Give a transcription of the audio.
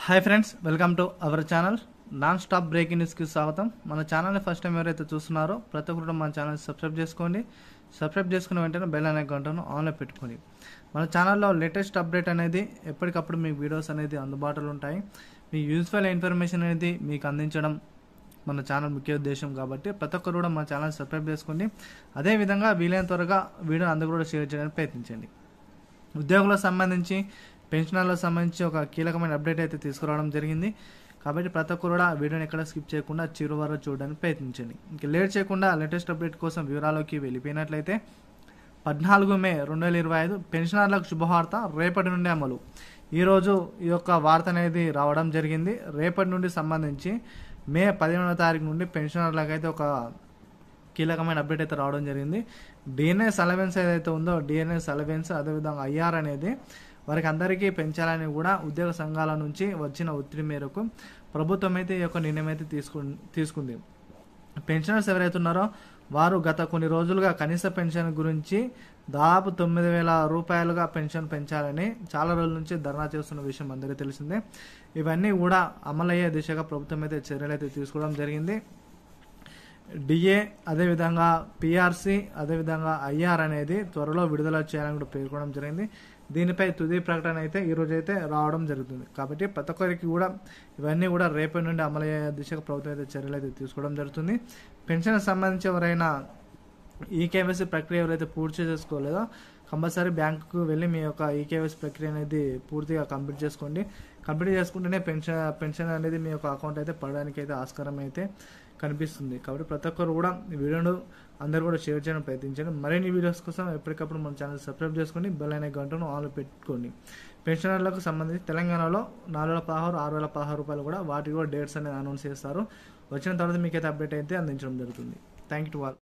Hi friends, welcome to our channel. Non stop breaking న్యూస్కి స్వాగతం. మన ఛానల్ని ఫస్ట్ టైం ఎవరైతే చూస్తున్నారో ప్రతి ఒక్కరు మన ఛానల్ సబ్స్క్రైబ్ చేసుకోండి. సబ్స్క్రైబ్ చేసుకున్న వెంటనే బెల్ అనే గంటను ఆన్లో పెట్టుకోండి. మన ఛానల్లో లేటెస్ట్ అప్డేట్ అనేది ఎప్పటికప్పుడు మీకు వీడియోస్ అనేది అందుబాటులో ఉంటాయి. మీ యూజ్ఫుల్ ఇన్ఫర్మేషన్ అనేది మీకు అందించడం మన ఛానల్ ముఖ్య ఉద్దేశం కాబట్టి ప్రతి ఒక్కరు కూడా మన ఛానల్ సబ్స్క్రైబ్ చేసుకోండి. అదేవిధంగా వీలైన త్వరగా వీడియో అందరూ కూడా షేర్ చేయడానికి ప్రయత్నించండి. ఉద్యోగులకు సంబంధించి పెన్షనర్లకు సంబంధించి ఒక కీలకమైన అప్డేట్ అయితే తీసుకురావడం జరిగింది. కాబట్టి ప్రతి ఒక్కరు కూడా వీడియోని ఎక్కడ స్కిప్ చేయకుండా చివరి వరకు చూడడానికి ప్రయత్నించండి. ఇంకా లేట్ చేయకుండా లేటెస్ట్ అప్డేట్ కోసం వివరాల్లోకి వెళ్ళిపోయినట్లయితే 14 మే 2025 పెన్షనర్లకు శుభవార్త, రేపటి నుండి అమలు. ఈరోజు ఈ యొక్క వార్త అనేది రావడం జరిగింది. రేపటి నుండి సంబంధించి మే 15వ తారీఖు నుండి పెన్షనర్లకు అయితే ఒక కీలకమైన అప్డేట్ అయితే రావడం జరిగింది. డిఎన్ఎస్ అలవెన్స్ ఏదైతే ఉందో డిఎన్ఎస్ అలవెన్స్ అదేవిధంగా ఐఆర్ అనేది వారికి అందరికీ పెంచాలని కూడా ఉద్యోగ సంఘాల నుంచి వచ్చిన ఒత్తిడి మేరకు ప్రభుత్వం అయితే ఈ యొక్క నిర్ణయం అయితే తీసుకుంది. పెన్షనర్స్ ఎవరైతే ఉన్నారో వారు గత కొన్ని రోజులుగా కనీస పెన్షన్ గురించి దాదాపు 9,000 రూపాయలుగా పెన్షన్ పెంచాలని చాలా రోజుల నుంచి ధర్నా చేస్తున్న విషయం అందరికీ తెలిసిందే. ఇవన్నీ కూడా అమలయ్యే దిశగా ప్రభుత్వం అయితే చర్యలు అయితే తీసుకోవడం జరిగింది. డిఏ అదేవిధంగా పిఆర్సి అదేవిధంగా ఐఆర్ అనేది త్వరలో విడుదల చేయాలని కూడా పేర్కొనడం జరిగింది. దీనిపై తుది ప్రకటన అయితే ఈరోజు అయితే రావడం జరుగుతుంది. కాబట్టి ప్రతి ఒక్కరికి కూడా ఇవన్నీ కూడా రేపటి నుండి అమలయ్యే దిశగా ప్రభుత్వం అయితే చర్యలు అయితే తీసుకోవడం జరుగుతుంది. పెన్షన్ సంబంధించి ఎవరైనా ఈకేవైసీ ప్రక్రియ ఎవరైతే పూర్తి చేసుకోలేదో కంపల్సరీ బ్యాంకుకు వెళ్ళి మీ యొక్క ఈకేవైసీ ప్రక్రియ అనేది పూర్తిగా కంప్లీట్ చేసుకోండి. కంప్లీట్ చేసుకుంటేనే పెన్షన్ అనేది మీ యొక్క అకౌంట్ అయితే పడడానికి అయితే ఆస్కారం అయితే కనిపిస్తుంది. కాబట్టి ప్రతి ఒక్కరు కూడా ఈ వీడియోను అందరూ కూడా షేర్ చేయడం ప్రయత్నించండి. మరిన్ని వీడియోస్ కోసం ఎప్పటికప్పుడు మన ఛానల్ సబ్స్క్రైబ్ చేసుకొని బెల్ అనే గంటను ఆన్లో పెట్టుకోండి. పెన్షనర్లకు సంబంధించి తెలంగాణలో 4,016, 6,016 రూపాయలు కూడా వాటి కూడా డేట్స్ అనేది అనౌన్స్ చేస్తారు. వచ్చిన తర్వాత మీకైతే అప్డేట్ అయితే అందించడం జరుగుతుంది. Thank you to all.